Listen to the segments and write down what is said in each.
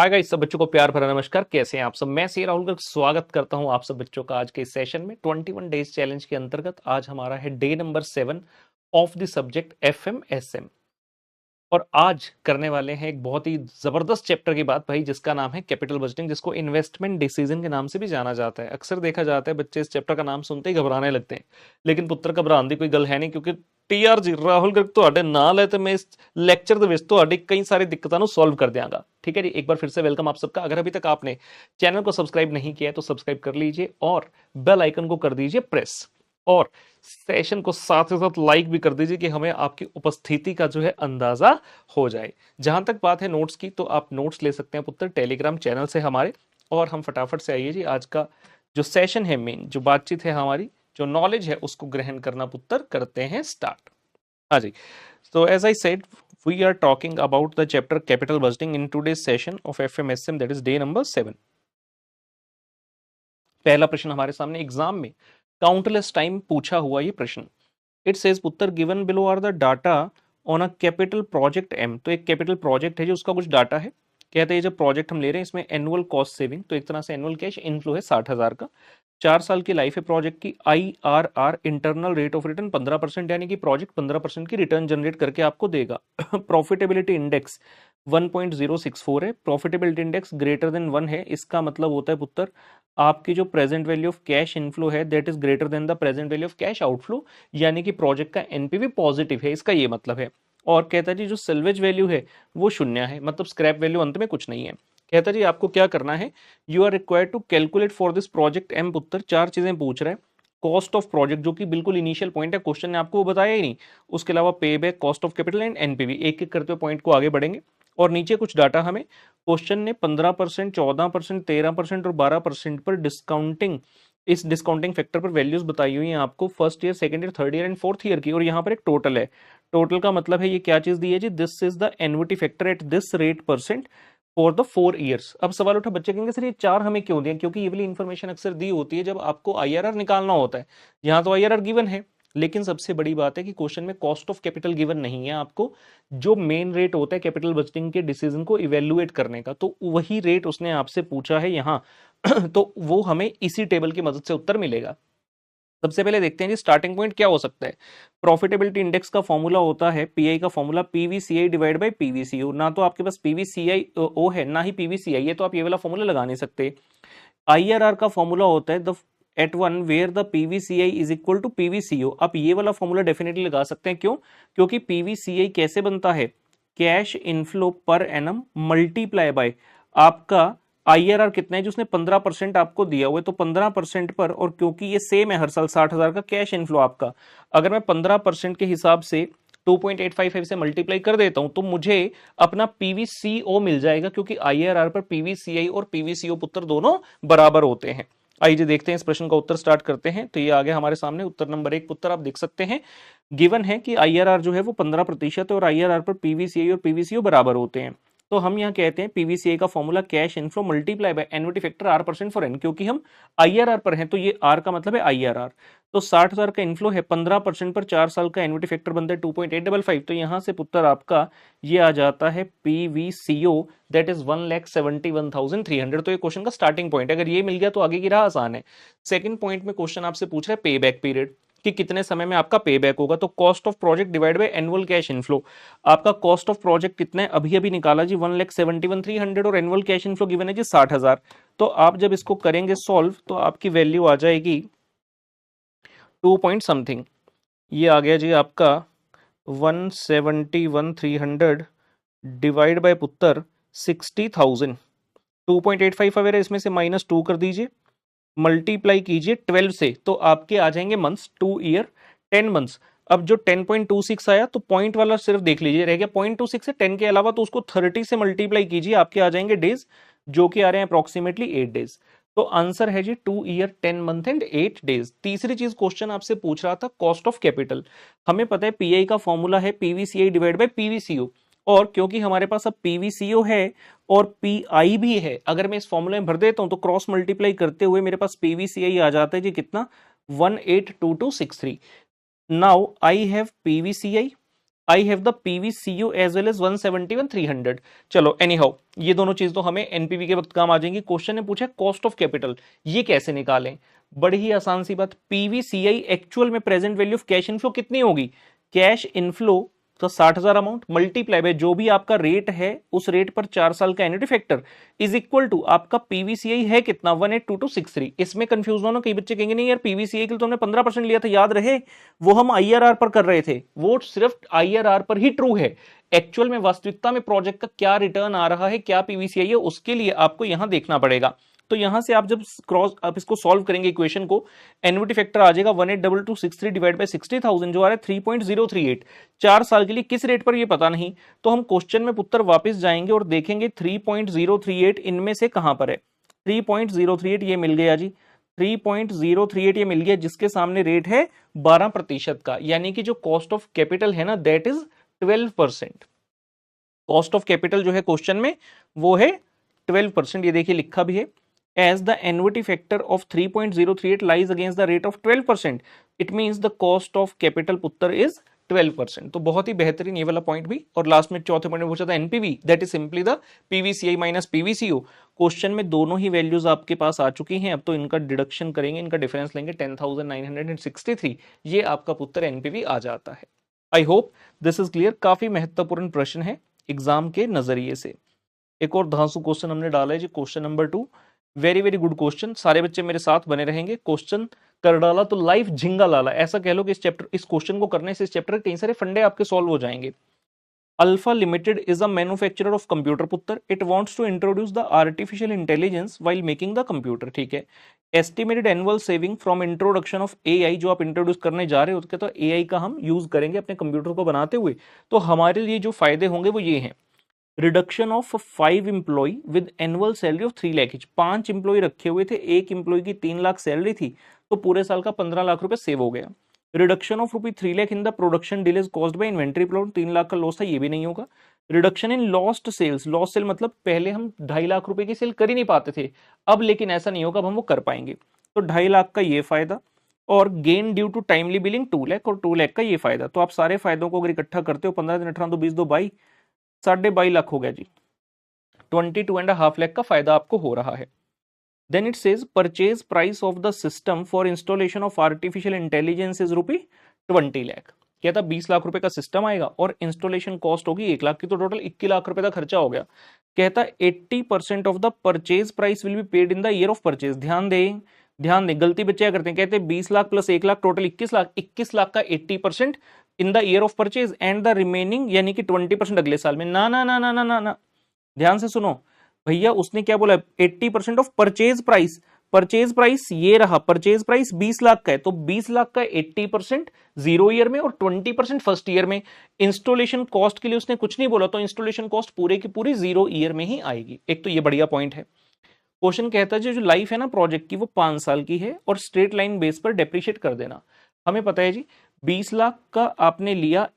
Hi guys, सब बच्चों को प्यार भरा नमस्कार। कैसे हैं आप सब? मैं सी राहुल गर्ग स्वागत करता हूं आप सब बच्चों का आज के इस सेशन में 21 डेज चैलेंज के अंतर्गत। आज हमारा है day number 7 of the subject FMSM और आज करने वाले हैं एक बहुत ही जबरदस्त चैप्टर की बात भाई, जिसका नाम है कैपिटल बजटिंग, जिसको इन्वेस्टमेंट डिसीजन के नाम से भी जाना जाता है। अक्सर देखा जाता है बच्चे इस चैप्टर का नाम सुनते ही घबराने लगते हैं, लेकिन पुत्र घबराने की कोई गल है नहीं, क्योंकि टीआर जी राहुल गर्ग ਤੁਹਾਡੇ ਨਾਲ है तो मैं इस लेक्चर ਦੇ ਵਿੱਚ ਤੁਹਾਡੀ कई सारी दिक्कतों को सॉल्व कर देंगे। ठीक है जी, एक बार फिर से वेलकम आप सबका। अगर अभी तक आपने चैनल को सब्सक्राइब नहीं किया है तो सब्सक्राइब कर लीजिए और बेल आइकन को कर दीजिए प्रेस, और सेशन को साथ ही साथ लाइक भी कर दीजिए कि हमें आपकी उपस्थिति का जो है अंदाजा हो जाए। जहां तक बात है नोट्स की, तो आप नोट्स ले सकते हैं पुत्र टेलीग्राम चैनल से हमारे। और हम फटाफट से आइए जी, आज का जो सेशन है, मेन जो बातचीत है हमारी, जो नॉलेज है, उसको ग्रहण करना पुत्र करते हैं स्टार्ट। हाँ जी, तो as I said we are talking about the chapter capital budgeting in today's session of FMSM, that is day number 7। पहला प्रश्न हमारे सामने एग्जाम में काउंटलेस टाइम पूछा हुआ ये प्रश्न। इट सेज पुत्र given below are the data on a capital project M. तो एक कैपिटल प्रोजेक्ट है जो उसका कुछ डाटा है। कहते हैं जब प्रोजेक्ट हम ले रहे हैं इसमें एनुअल कॉस्ट सेविंग, तो एक तरह से एनुअल कैश इनफ्लो है 60,000 का। 4 साल की लाइफ है प्रोजेक्ट की। IRR internal rate of return 15%, यानी कि प्रोजेक्ट 15% की रिटर्न जनरेट करके आपको देगा। प्रॉफिटेबिलिटी इंडेक्स 1.064 है। प्रॉफिटेबिलिटी इंडेक्स ग्रेटर देन 1 है। इसका मतलब होता है पुत्र आपकी जो present value of cash inflow है that is greater than the present value of cash outflow, यानी कि प्रोजेक्ट का एनपीवी पॉजिटिव है, इसका ये मतलब है। और कहता है जी जो सेल्वेज वैल्यू है वो शून्य है, मतलब स्क्रैप वैल्यू अंत में कुछ नहीं है। कहता जी आपको क्या करना है, you are required to calculate for this project M. पुत्र 4 चीजें पूछ रहा है। कॉस्ट ऑफ प्रोजेक्ट, जो कि बिल्कुल इनिशियल पॉइंट है, क्वेश्चन ने आपको वो बताया ही नहीं। उसके अलावा पे back, cost of capital and NPV, एक एक करते हुए पॉइंट को आगे बढ़ेंगे। और नीचे कुछ डाटा हमें क्वेश्चन ने 15%, 14%, 13% और 12% पर डिस्काउंटिंग, इस डिस्काउंटिंग फैक्टर पर वैल्यूज बताई हुई हैं आपको first year, second year, third year and fourth year की। और यहाँ पर एक टोटल है। टोटल का मतलब है ये क्या चीज दी है जी, this is the annuity factor at this rate percent for the 4 years. अब सवाल उठा, बच्चे कहेंगे सर ये 4 हमें क्यों दिया? क्योंकि ये वाली इन्फॉर्मेशन अक्सर दी होती है जब आपको IRR निकालना होता है। यहाँ तो IRR गिवन है, लेकिन सबसे बड़ी बात है कि क्वेश्चन में कॉस्ट ऑफ कैपिटल गिवन नहीं है आपको। जो मेन रेट होता है कैपिटल बजटिंग के डिसीजन को इवेल्युएट करने का, तो वही रेट उसने आपसे पूछा है यहाँ। तो वो हमें इसी टेबल की मदद से उत्तर मिलेगा। सबसे पहले देखते हैं जी स्टार्टिंग पॉइंट क्या हो सकता है। प्रॉफिटेबिलिटी इंडेक्स का फॉर्मूला होता है पीआई का formula PVCI divide by PVCO. ना तो आपके पास पीवीसीआई ओ है, ना ही पीवीसीआई है, तो आप ये वाला फॉर्मूला लगा नहीं सकते। आईआरआर का फॉर्मूला होता है the at one where the PVCI is equal to PVCO. आप ये वाला फॉर्मूला डेफिनेटली लगा सकते हैं। क्यों? क्योंकि पीवीसीआई कैसे बनता है, cash inflow per annum multiply by आपका IRR कितना है, जो उसने 15% आपको दिया हुआ है, तो 15% पर, और क्योंकि ये सेम है हर साल 60,000 का कैश इनफ्लो आपका, अगर मैं 15% के हिसाब से 2.855 से मल्टीप्लाई कर देता हूं तो मुझे अपना पीवीसीओ मिल जाएगा, क्योंकि IRR पर पीवीसीआई और पीवीसीओ पुत्र दोनों बराबर होते हैं। आइए देखते हैं इस प्रश्न का उत्तर स्टार्ट करते हैं। तो ये आ गया हमारे सामने उत्तर नंबर 1 पुत्र, आप देख सकते हैं गिवन है कि IRR जो है वो 15% है और IRR पर पीवीसीआई और पीवीसीओ बराबर होते हैं। तो हम यहाँ कहते हैं पीवीसीआई का formula cash inflow multiply by annuity factor R% for N, क्योंकि हम IRR पर हैं तो ये R का मतलब है IRR। तो 60,000 का इनफ्लो है, 15% पर 4 साल का एन्युटी फैक्टर बनता है 2.855। तो यहाँ से पुत्र आपका ये आ जाता है पीवीसीओ दैट इज 1,71,300। तो ये क्वेश्चन का स्टार्टिंग पॉइंट है। अगर ये मिल गया तो आगे की राह आसान है। सेकंड पॉइंट में क्वेश्चन आपसे पूछ रहा है पे बैक पीरियड, कि कितने समय में आपका पे बैक होगा। तो cost of project divide by annual cash inflow, आपका कॉस्ट ऑफ प्रोजेक्ट कितना है अभी अभी निकाला जी 1,71,300 और एनुअल कैश इनफ्लो गिवन है जी 60,000। तो आप जब इसको करेंगे सॉल्व तो आपकी वैल्यू आ जाएगी 2 पॉइंट समथिंग। ये आ गया जी आपका 171,300 डिवाइड बाय पुत्र 60,000। 2.85 वगैरह इसमें से -2 कर दीजिए, मल्टीप्लाई कीजिए 12 से, तो आपके आ जाएंगे मंथ्स, 2 ईयर 10 मंथ्स। अब जो 10.26 आया तो पॉइंट वाला सिर्फ देख लीजिए, रह गया 0.26 से 10 के अलावा, तो उसको 30 से मल्टीप्लाई कीजिए, आपके आ जाएंगे डेज, जो कि आ रहे हैं अप्रोक्सीमेटली 8 डेज। तो आंसर है जी 2 ईयर 10 मंथ एंड 8 डेज। तीसरी चीज क्वेश्चन आपसे पूछ रहा था कॉस्ट ऑफ कैपिटल। हमें पता है पीआई का फॉर्मूला है पीवीसीआई डिवाइड बाय पीवीसीओ, और क्योंकि हमारे पास अब पीवीसीओ है और पीआई भी है, अगर मैं इस फॉर्मूले में भर देता हूं तो क्रॉस मल्टीप्लाई करते हुए मेरे पास पीवीसीआई आ जाता है जी कितना, 182263। Now I have PVCI I have the PVCU as well as 171 300। चलो एनी हाउ, ये दोनों चीज तो हमें एनपीवी के वक्त काम आ जाएंगी। क्वेश्चन ने पूछा कॉस्ट ऑफ कैपिटल, ये कैसे निकालें? बड़ी ही आसान सी बात, पीवीसीआई एक्चुअल में present value of cash inflow कितनी होगी? कैश इनफ्लो तो 60,000 अमाउंट मल्टीप्लाई बाय जो भी आपका रेट है उस रेट पर 4 साल का annuity factor is equal to आपका पीवीसीआई है कितना 182263। इसमें कंफ्यूज होना, कई बच्चे कहेंगे नहीं यार पीवीसीआई के लिए तो हमने 15% लिया था, याद रहे वो हम आईआरआर पर कर रहे थे, वो सिर्फ आईआरआर पर ही ट्रू है। एक्चुअल में वास्तविकता में प्रोजेक्ट का क्या रिटर्न आ रहा है, क्या पीवीसीआई है, उसके लिए आपको यहां देखना पड़ेगा। तो यहां से आप जब क्रॉस आप इसको सॉल्व करेंगे इक्वेशन को, एन्युटी फैक्टर आ जाएगा 182263 डिवाइड बाय 60,000 जो आ रहा है 3.038। 4 साल के लिए किस रेट पर ये पता नहीं, तो हम क्वेश्चन में पुत्र वापस जाएंगे और देखेंगे 3.038 इनमें से कहां पर है। 3.038 ये मिल गया जी, 3.038 ये मिल गया, जिसके सामने रेट है 12% का, यानी कि जो कॉस्ट ऑफ कैपिटल है ना that is 12%। Cost of capital जो है क्वेश्चन में वो है 12%। ये देखिए लिखा भी है, as the annuity factor of 3.038 lies against the rate of 12%, it means the cost of capital पुत्र is 12%। तो बहुत ही बेहतरीन ये वाला पॉइंट भी। और लास्ट में चौथे पॉइंट में पूछा था NPV, that is simply the PVCI minus PVCO. Question में दोनों ही वैल्यूज आपके पास आ चुकी हैं, अब तो इनका डिडक्शन करेंगे, इनका डिफरेंस लेंगे 10,963, ये आपका पुत्र एनपीवी आ जाता है। I hope this is clear. काफी महत्वपूर्ण प्रश्न है एग्जाम के नजरिए से। एक और धांसू क्वेश्चन हमने डाला है जी, question number 2, very very good question. सारे बच्चे मेरे साथ बने रहेंगे। क्वेश्चन कर डाला तो लाइफ झिंगा लाला, ऐसा कह लो कि इस क्वेश्चन को करने से इस चैप्टर के कई सारे फंडे आपके सॉल्व हो जाएंगे। Alpha limited is a manufacturer of computer पुत्र, it wants to introduce the artificial intelligence while making the computer. ठीक है, estimated annual saving from introduction of AI, जो आप इंट्रोड्यूस करने जा रहे हो तो एआई का हम यूज करेंगे अपने कंप्यूटर को बनाते हुए, तो हमारे लिए जो फायदे होंगे वो ये हैं। Reduction of 5 employ with annual salary of 3 lakh. 5 employ रखे हुए थे, एक एम्प्लॉय की 3 लाख सैलरी थी, तो पूरे साल का 15 लाख रुपए सेव हो गया। Reduction of ₹3 lakh in the production delays caused by inventory plot, 3 lakh का लॉस था, ये भी नहीं होगा। Reduction in lost sales, lost sale मतलब पहले हम 2.5 लाख रुपए की सेल कर ही नहीं पाते थे, अब लेकिन ऐसा नहीं होगा, अब हम वो कर पाएंगे, तो 2.5 लाख का ये फायदा। और gain due to timely billing 2 lakh, और 2 लाख का ये फायदा। तो आप सारे फायदों को अगर इकट्ठा करते हो, 15 दिन 18 2 20 2 22, 22.5 लाख हो गया जी। 22.5 लाख का फायदा आपको हो रहा है। Then it says purchase price of the system for installation of artificial intelligence is ₹20 lakh. कहता 20 लाख रुपए का सिस्टम आएगा और इंस्टॉलेशन कॉस्ट होगी 1 लाख की, तो टोटल 21 लाख रुपए का खर्चा हो गया। कहता 80% of the purchase price will be paid in the year of purchase. ध्यान दें, गलती बच्चे क्या करते हैं, कहते हैं 20 लाख प्लस 1 लाख टोटल 21 लाख, 21 लाख का 80% in the year of purchase and the remaining यानी कि 20% अगले साल में। ना ना ना ना ना ना ना, ध्यान से सुनो भैया, उसने क्या बोला, 80% of purchase price. Purchase price ये रहा, परचेज प्राइस 20 लाख का है, तो 20 लाख का 80% 0 ईयर में और 20% फर्स्ट ईयर में। इंस्टॉलेशन कॉस्ट के लिए उसने कुछ नहीं बोला, तो इंस्टॉलेशन कॉस्ट पूरे की पूरी 0 ईयर में ही आएगी। एक तो ये बढ़िया पॉइंट है। क्वेश्चन कहता है जो लाइफ है ना प्रोजेक्ट की वो 5 साल की है और स्ट्रेट लाइन बेस पर डेप्रिशिएट कर देना। हमें पता है जी 20 लाख का आपने लिया,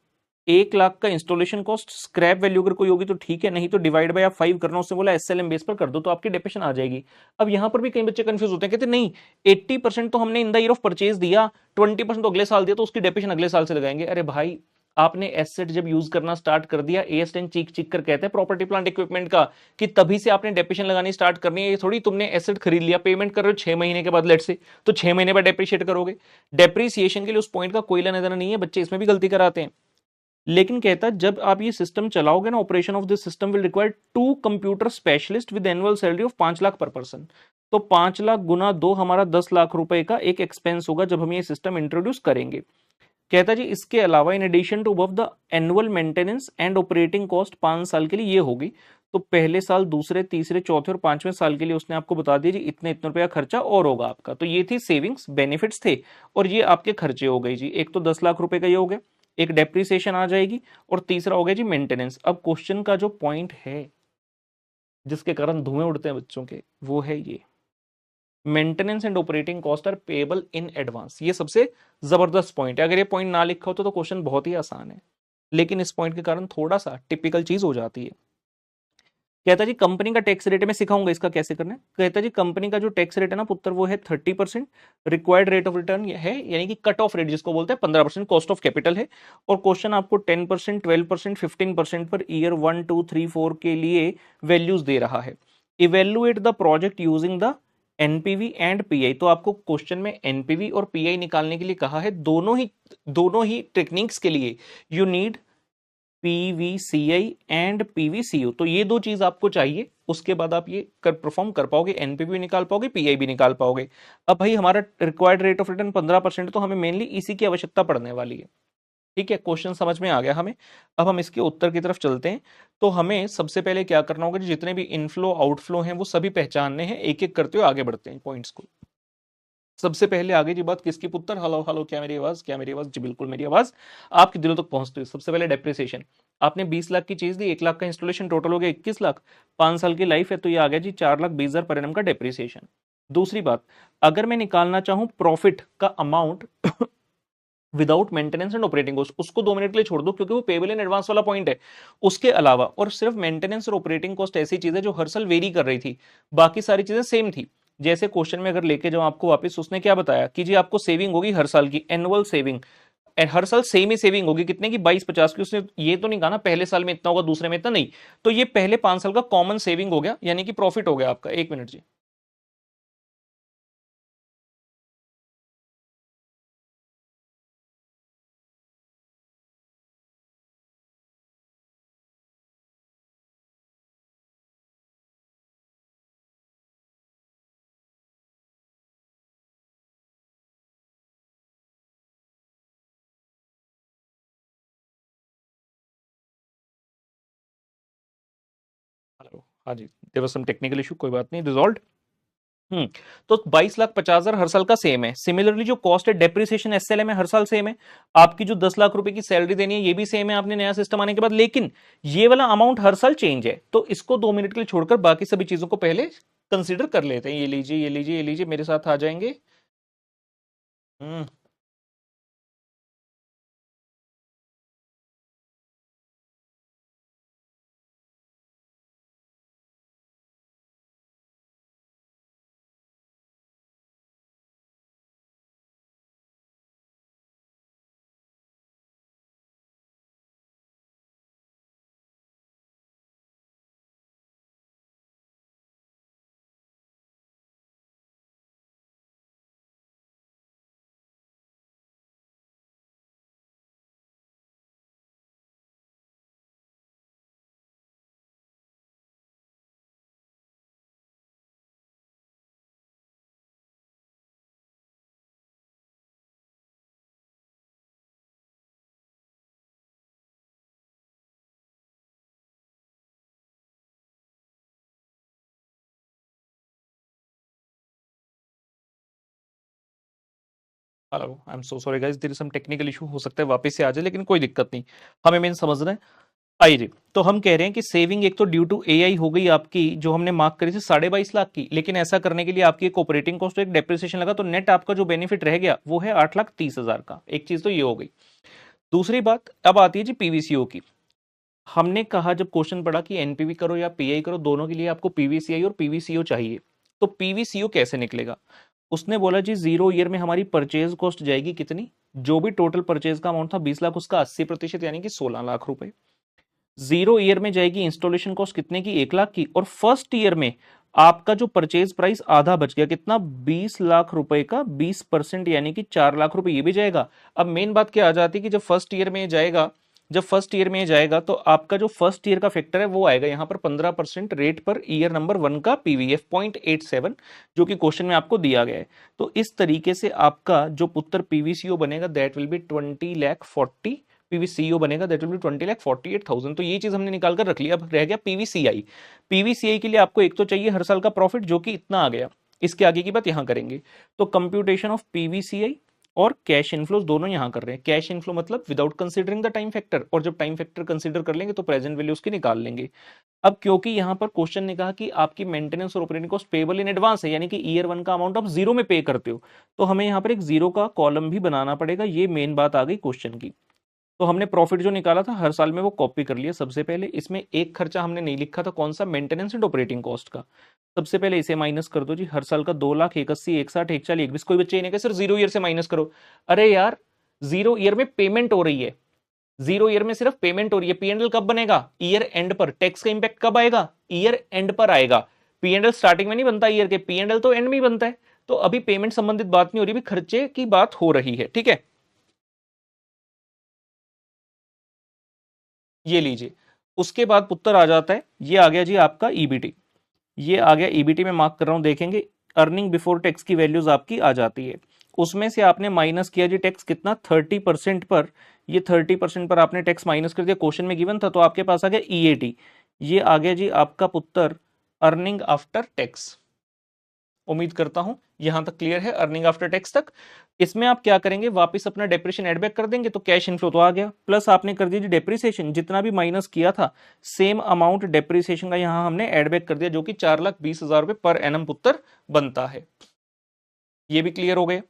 1 लाख का इंस्टॉलेशन कॉस्ट, स्क्रैप वैल्यू अगर कोई होगी तो ठीक है, नहीं तो डिवाइड बाय आप 5 करना, उससे बोला एसएलएम बेस पर कर दो, तो आपकी डेप्रिसिएशन आ जाएगी। अब यहां पर भी कई बच्चे कंफ्यूज होते हैं, कहते नहीं 80% तो हमने in the year of purchase दिया, 20% तो अगले साल दिया, तो उसकी डेप्रिसिएशन अगले साल से लगाएंगे। अरे भाई, आपने एसेट जब यूज करना स्टार्ट कर दिया, AS10 चीख चीख कर कहते हैं प्रॉपर्टी प्लांट इक्विपमेंट का, कि तभी से आपने डेप्रिसिएशन लगानी स्टार्ट करनी है। ये थोड़ी तुमने एसेट खरीद लिया, पेमेंट कर रहे हो 6 महीने के बाद लेट से, तो 6 महीने बाद डेप्रिशिएट करोगे। डेप्रिसिएशन के लिए उस पॉइंट का कोई लेना देना नहीं है, बच्चे इसमें भी गलती कराते हैं। लेकिन कहता है जब आप ये सिस्टम चलाओगे ना, operation of this system will require 2 computer specialist with annual salary of 5 lakh पर पर्सन। तो 5 लाख गुना 2 हमारा 10 लाख रुपए का एक एक्सपेंस होगा जब हम ये सिस्टम इंट्रोड्यूस करेंगे। कहता जी इसके अलावा in addition to above the annual maintenance and operating cost 5 साल के लिए ये होगी। तो पहले साल, दूसरे, तीसरे, चौथे और 5वें साल के लिए उसने आपको बता दिया जी इतने इतने रुपया खर्चा और होगा आपका। तो ये थी सेविंग्स, बेनिफिट्स थे, और ये आपके खर्चे हो गए जी। एक तो 10 लाख रुपए का ये हो गया, एक डेप्रिसिएशन आ जाएगी, और तीसरा हो गया जी मेंटेनेंस। अब क्वेश्चन का जो पॉइंट है जिसके कारण धुएं उड़ते हैं बच्चों के, वो है ये, maintenance and operating cost are payable in advance. ये सबसे जबरदस्त पॉइंट है। अगर ये पॉइंट ना लिखा हो तो क्वेश्चन बहुत ही आसान है, लेकिन इस पॉइंट के कारण थोड़ा सा टिपिकल चीज हो जाती है। कहता जी कंपनी का टैक्स रेट मैं सिखाऊंगा इसका कैसे करना है। कहता जी कंपनी का जो टैक्स रेट है ना पुत्र वो है 30%। रिक्वायर्ड रेट ऑफ रिटर्न है यानी कि कट ऑफ रेट जिसको बोलते हैं 15%। कॉस्ट ऑफ कैपिटल है और क्वेश्चन आपको 10%, 12%, 15% पर ईयर 1, 2, 3, 4 के लिए वैल्यूज दे रहा है। Evaluate the project using the NPV and pi. तो आपको क्वेश्चन में एनपीवी और पीआई निकालने के लिए कहा है। दोनों ही टेक्निक्स के लिए you need PVCI and PVCO. तो ये दो चीज आपको चाहिए, उसके बाद आप ये परफॉर्म कर पाओगे, एनपीवी निकाल पाओगे, पीआई भी निकाल पाओगे। अब भाई हमारा रिक्वायर्ड रेट ऑफ रिटर्न 15%, तो हमें मेनली इसी की आवश्यकता पड़ने वाली है। ठीक है, क्वेश्चन समझ में आ गया हमें। अब हम इसके उत्तर की तरफ चलते हैं। तो हमें सबसे पहले क्या करना होगा, जितने भी इनफ्लो आउटफ्लो हैं वो सभी पहचानने हैं, एक एक करते हुए आगे बढ़ते हैं पॉइंट्स को। सबसे पहले आगे जी बात किसकी पुत्र, हेलो हेलो, क्या मेरी आवाज, क्या मेरी आवाज, जी बिल्कुल मेरी आवाज आपके दिलों तक पहुंचती है। सबसे पहले डेप्रिसिएशन। आपने 20 लाख की चीज दी, 1 लाख का इंस्टॉलेशन, टोटल हो गया 21 लाख, 5 साल की लाइफ है, तो ये आ गया जी 4,20,000 पर एनम का डेप्रिसिएशन। दूसरी बात, अगर मैं निकालना चाहूं प्रॉफिट का amount without maintenance and operating cost, उसको 2 मिनट के लिए छोड़ दो क्योंकि वो पेबल इन एडवांस वाला पॉइंट है। उसके अलावा और सिर्फ मेंटेनेंस और ऑपरेटिंग कॉस्ट ऐसी चीज है जो हर साल वेरी कर रही थी, बाकी सारी चीजें सेम थी। जैसे क्वेश्चन में अगर लेके जाओ आपको वापस, उसने क्या बताया कि जी आपको सेविंग होगी हर साल की, एनुअल सेविंग, हर साल सेम ही सेविंग होगी, कितने की, 22-50 की। उसने ये तो नहीं कहा ना पहले साल में इतना होगा दूसरे में इतना, नहीं। तो ये पहले 5 साल का कॉमन सेविंग हो गया, यानी कि प्रॉफिट हो गया आपका। 1 मिनट जी। हेलो, हाँ जी, there was some technical issue, कोई बात नहीं, रिजॉल्व। हम्म। तो 22,50,000 हर साल का सेम है। सिमिलरली जो कॉस्ट है डेप्रिसिएशन एसएलएम है, हर साल सेम है। आपकी जो 10 लाख रुपए की सैलरी देनी है ये भी सेम है आपने नया सिस्टम आने के बाद, लेकिन ये वाला अमाउंट हर साल चेंज है। तो इसको 2 मिनट के लिए छोड़कर बाकी सभी चीजों को पहले कंसिडर कर लेते हैं। ये लीजिए, ये लीजिए, ये लीजिए, मेरे साथ आ जाएंगे। Hmm. Hello, I am so sorry guys, there is some technical issue, हो सकता है वापस से आ जाए, लेकिन कोई दिक्कत नहीं, हमें मेन समझना है। आइए, तो हम कह रहे हैं कि सेविंग एक तो ड्यू टू एआई हो गई आपकी, जो हमने मार्क करी थी 22.5 लाख की, लेकिन ऐसा करने के लिए आपकी एक ऑपरेटिंग कॉस्ट, एक डेप्रिसिएशन लगा, तो नेट आपका जो बेनिफिट रह गया वो है 8,30,000 का। एक चीज तो ये हो गई। दूसरी बात अब आती है जी पीवीसीओ की। हमने कहा जब क्वेश्चन पढ़ा कि एनपीवी करो या पीआई करो, दोनों के लिए आपको पीवीसीआई और पीवीसीओ चाहिए। तो पीवीसीओ कैसे निकलेगा, उसने बोला जी 0 ईयर में हमारी परचेज कॉस्ट जाएगी कितनी, जो भी टोटल परचेज का अमाउंट था 20 लाख, उसका 80% यानी कि 16 लाख रुपए। 0 ईयर में जाएगी इंस्टॉलेशन कॉस्ट कितने की, 1 लाख की। और फर्स्ट ईयर में आपका जो परचेज प्राइस आधा बच गया, कितना, 20 लाख रुपए का 20% यानी कि 4 लाख रुपए, ये भी जाएगा। अब मेन बात क्या आ जाती है कि जब फर्स्ट ईयर में जाएगा तो आपका जो फर्स्ट ईयर का फैक्टर है वो आएगा यहां पर 15% रेट पर ईयर नंबर 1 का पीवीएफ 0.87, जो कि क्वेश्चन में आपको दिया गया है। तो इस तरीके से आपका जो पुत्र पीवीसीओ बनेगा दैट विल बी 20,40,000, पीवीसीओ बनेगा दैट विल बी 20,48,000। तो ये चीज हमने निकाल कर रख लिया। अब रह गया पीवीसीआई। पीवीसीआई के लिए आपको एक तो चाहिए हर साल का प्रॉफिट, जो कि इतना आ गया। इसके आगे की बात यहां करेंगे। तो कंप्यूटेशन ऑफ पीवीसीआई और कैश इनफ्लोज दोनों यहां कर रहे हैं। कैश इनफ्लो मतलब without considering the time factor, और जब टाइम फैक्टर कंसीडर कर लेंगे तो प्रेजेंट वैल्यू उसकी निकाल लेंगे। अब क्योंकि यहां पर क्वेश्चन ने कहा कि आपकी मेंटेनेंस और operating cost payable in advance है, यानी कि ईयर 1 का अमाउंट आप 0 में पे करते हो, तो हमें यहां पर एक 0 का कॉलम भी बनाना पड़ेगा। ये मेन बात आ गई क्वेश्चन की। तो हमने प्रॉफिट जो निकाला था हर साल में वो कॉपी कर लिया। सबसे पहले इसमें एक खर्चा हमने नहीं लिखा था, कौन सा, मेंटेनेंस एंड ऑपरेटिंग कॉस्ट का। सबसे पहले इसे माइनस कर दो जी, हर साल का 2,81,000, 160, 140, 120। कोई बच्चे इन्हें सिर्फ जीरो ईयर से माइनस करो। अरे यार, जीरो ईयर में पेमेंट हो रही है, जीरो ईयर में सिर्फ पेमेंट हो रही है। पीएनएल कब बनेगा, ईयर एंड पर। टैक्स का इंपैक्ट कब आएगा, ईयर एंड पर आएगा। पीएनएल स्टार्टिंग में नहीं बनता ईयर के, पीएनएल तो एंड में ही बनता है। तो अभी पेमेंट संबंधित बात नहीं हो रही, अभी खर्चे की बात हो रही है, ठीक है। ये लीजिए, उसके बाद पुत्र आ जाता है, ये आ गया जी आपका ईबीटी। ये आ गया ईबीटी में मार्क कर रहा हूं, देखेंगे अर्निंग बिफोर टैक्स की वैल्यूज आपकी आ जाती है। उसमें से आपने माइनस किया जी टैक्स कितना, 30% पर। ये 30% पर आपने टैक्स माइनस कर दिया, क्वेश्चन में गिवन था, तो आपके पास आ गया ईएटी। ये आ गया जी आपका पुत्र अर्निंग आफ्टर टैक्स। उम्मीद करता हूं यहां तक क्लियर है, अर्निंग आफ्टर टैक्स तक। इसमें आप क्या करेंगे, वापस अपना डेप्रिसिएशन एड बैक कर देंगे, तो कैश इनफ्लो तो आ गया। प्लस आपने कर दिया डेप्रिसिएशन, जितना भी माइनस किया था सेम अमाउंट डेप्रिसिएशन का यहां हमने एड बैक कर दिया, जो कि 4,20,000 रुपए पर एनम पुत्र बनता है। ये भी क्लियर हो गया,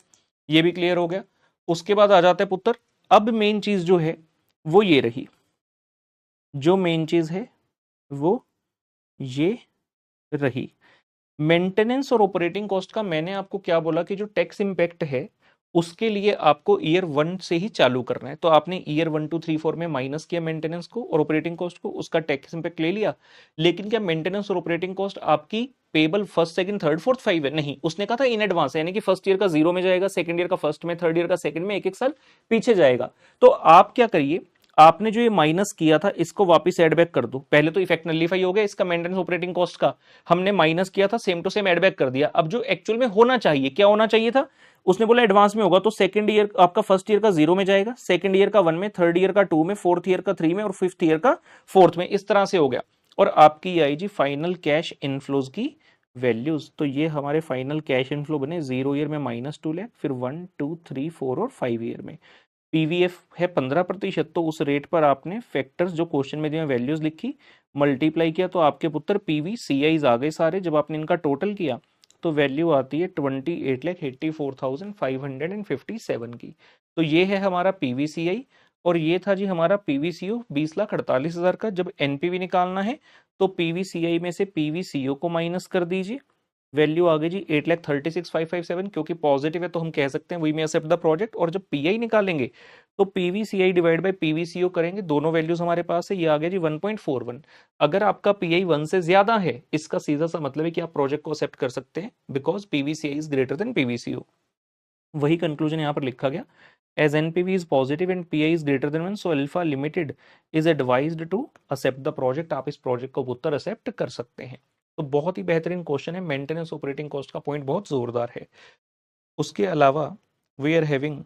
ये भी क्लियर हो गया। उसके बाद आ जाता है पुत्र, अब मेन चीज जो है वो ये रही, जो मेन चीज है वो ये रही। मेंटेनेंस और ऑपरेटिंग कॉस्ट का मैंने आपको क्या बोला कि जो टैक्स इंपैक्ट है उसके लिए आपको ईयर 1 से ही चालू करना है। तो आपने ईयर 1, 2, 3, 4 में माइनस किया मेंटेनेंस को और ऑपरेटिंग कॉस्ट को, उसका टैक्स इंपैक्ट ले लिया। लेकिन क्या मेंटेनेंस और ऑपरेटिंग कॉस्ट आपकी payable first, second, third, fourth, 5 है? नहीं, उसने कहा था इन एडवांस, यानी कि फर्स्ट ईयर का जीरो में जाएगा, सेकंड ईयर का फर्स्ट में, थर्ड ईयर का सेकंड में, एक एक साल पीछे जाएगा। तो आप क्या करिए, आपने जो ये माइनस किया था इसको वापस एड बैक कर दो। पहले तो इफेक्ट नलीफाई हो गया इसका, मेंटेनेंस ऑपरेटिंग कॉस्ट का हमने माइनस किया था, same to same add back कर दिया। अब जो एक्चुअल में होना चाहिए, क्या होना चाहिए था, उसने बोला एडवांस में होगा, तो सेकंड ईयर आपका फर्स्ट ईयर का जीरो में जाएगा, सेकंड ईयर का 1 में, थर्ड ईयर का 2 में, फोर्थ ईयर का 3 में और फिफ्थ ईयर का 4th में। इस तरह से हो गया और आपकी आई जी फाइनल कैश इनफ्लोज की वैल्यूज। तो ये हमारे फाइनल कैश इनफ्लो बने, जीरो ईयर में -2 लाख, फिर 1, 2, 3, 4 और 5 ईयर में। पीवीएफ है 15%, तो उस रेट पर आपने फैक्टर्स जो क्वेश्चन में दिए वैल्यूज लिखी, मल्टीप्लाई किया, तो आपके पुत्र पीवीसीआईज आ गए सारे। जब आपने इनका टोटल किया तो वैल्यू आती है 28,84,557 की। तो ये है हमारा पीवीसीआई और ये था जी हमारा पीवीसीओ 20,48,000 का। जब एनपीवी निकालना है तो पीवीसीआई में से पीवीसीओ को माइनस कर दीजिए, वैल्यू आ गई जी 8,36,557। क्योंकि पॉजिटिव है तो हम कह सकते हैं वी में एक्सेप्ट द प्रोजेक्ट। और जब पीआई निकालेंगे तो पीवीसीआई डिवाइड बाय पीवीसीओ करेंगे, दोनों वैल्यूज हमारे पास है। ये आ गया जी 1.41। अगर आपका पीआई 1 से ज्यादा है, इसका सीधा सा मतलब है कि आप प्रोजेक्ट को एक्सेप्ट कर सकते हैं, because PVCI is greater then PVCO. वही कंक्लूजन यहाँ पर लिखा गया, as NPV is positive and PI is greater than 1, so Alpha Limited is advised to accept the project। आप इस प्रोजेक्ट को पुत्र एक्सेप्ट कर सकते हैं। तो बहुत ही बेहतरीन क्वेश्चन है, मेंटेनेंस ऑपरेटिंग कॉस्ट का पॉइंट बहुत जोरदार है। उसके अलावा we are having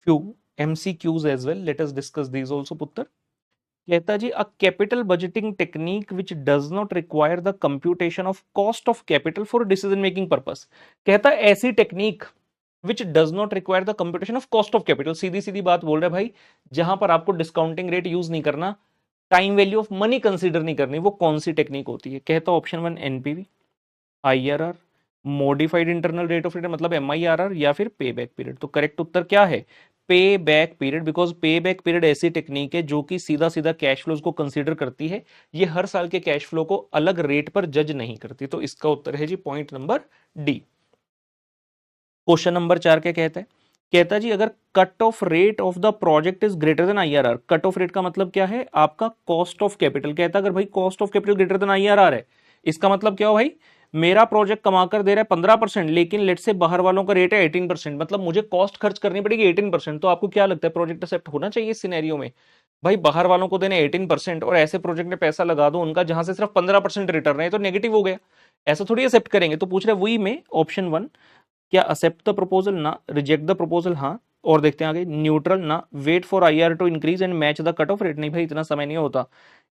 few MCQs as well, let us discuss these also पुत्र। कहता जी a capital budgeting technique which does not require the computation of cost of capital for decision making purpose. कहता ऐसी technique which does not require the computation of cost of capital. सीधी सीधी बात बोल रहा है भाई, जहां पर आपको डिस्काउंटिंग रेट यूज नहीं करना, time value of money consider नहीं करनी, वो कौन सी टेक्निक होती है। कहता option 1 NPV, IRR, modified internal rate of return मतलब एमआईआरआर, या फिर पे बैक पीरियड। तो करेक्ट उत्तर क्या है, पे बैक पीरियड। बिकॉज पे बैक पीरियड ऐसी टेक्निक है जो कि सीधा सीधा कैश फ्लोज को कंसीडर करती है, ये हर साल के कैश फ्लो को अलग रेट पर जज नहीं करती। तो इसका उत्तर है जी point number D. Question number 4 क्या कहता है, कहता है जी अगर cut off rate of the project is greater than IRR. Cut off rate का मतलब क्या है, आपका कॉस्ट ऑफ कैपिटल। कहता है अगर भाई cost of capital greater than IRR है, इसका मतलब क्या हो भाई, मेरा प्रोजेक्ट कमाकर दे रहा है 15%, लेकिन लेट से बाहर वालों का रेट है 18%, मतलब मुझे कॉस्ट खर्च करनी पड़ेगी 18%। तो आपको क्या लगता है प्रोजेक्ट एक्सेप्ट होना चाहिए इस सिनेरियो में? भाई बाहर वालों को देने 18% और ऐसे प्रोजेक्ट में पैसा लगा दो उनका जहां से सिर्फ 15% रिटर्न है, तो नेगेटिव हो गया। ऐसा थोड़ी एक्सेप्ट करेंगे। तो पूछ रहे वही में ऑप्शन 1, क्या एक्सेप्ट द प्रपोजल ना, रिजेक्ट द प्रपोजल हाँ, और देखते हैं आगे, न्यूट्रल ना, wait for IR to increase and match the cut off rate. नहीं भाई इतना समय नहीं होता,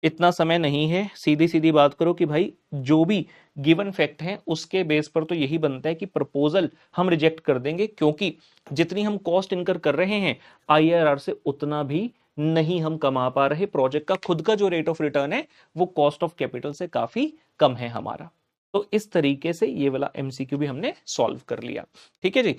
इतना समय नहीं है। सीधी सीधी बात करो कि भाई जो भी गिवन फैक्ट है उसके बेस पर तो यही बनता है कि प्रपोजल हम रिजेक्ट कर देंगे, क्योंकि जितनी हम कॉस्ट इनकर कर रहे हैं आईआरआर से उतना भी नहीं हम कमा पा रहे। प्रोजेक्ट का खुद का जो रेट ऑफ रिटर्न है वो कॉस्ट ऑफ कैपिटल से काफी कम है हमारा। तो इस तरीके से ये वाला एमसीक्यू भी हमने सॉल्व कर लिया। ठीक है जी,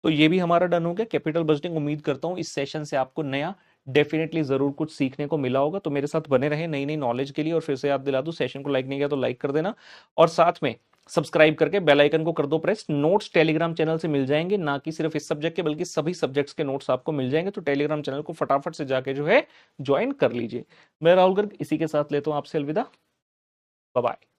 तो ये भी हमारा डन हो गया कैपिटल बजटिंग। उम्मीद करता हूं इस सेशन से आपको नया डेफिनेटली जरूर कुछ सीखने को मिला होगा। तो मेरे साथ बने रहे नई नई नॉलेज के लिए। और फिर से याद दिला दूं, सेशन को लाइक नहीं किया तो लाइक कर देना, और साथ में सब्सक्राइब करके बेल आइकन को कर दो प्रेस। नोट्स टेलीग्राम चैनल से मिल जाएंगे, ना कि सिर्फ इस सब्जेक्ट के बल्कि सभी सब्जेक्ट्स के नोट्स आपको मिल जाएंगे। तो टेलीग्राम चैनल को फटाफट से जाके जो है ज्वाइन कर लीजिए। मैं राहुल गर्ग इसी के साथ लेता हूं आपसे अलविदा। Bye bye.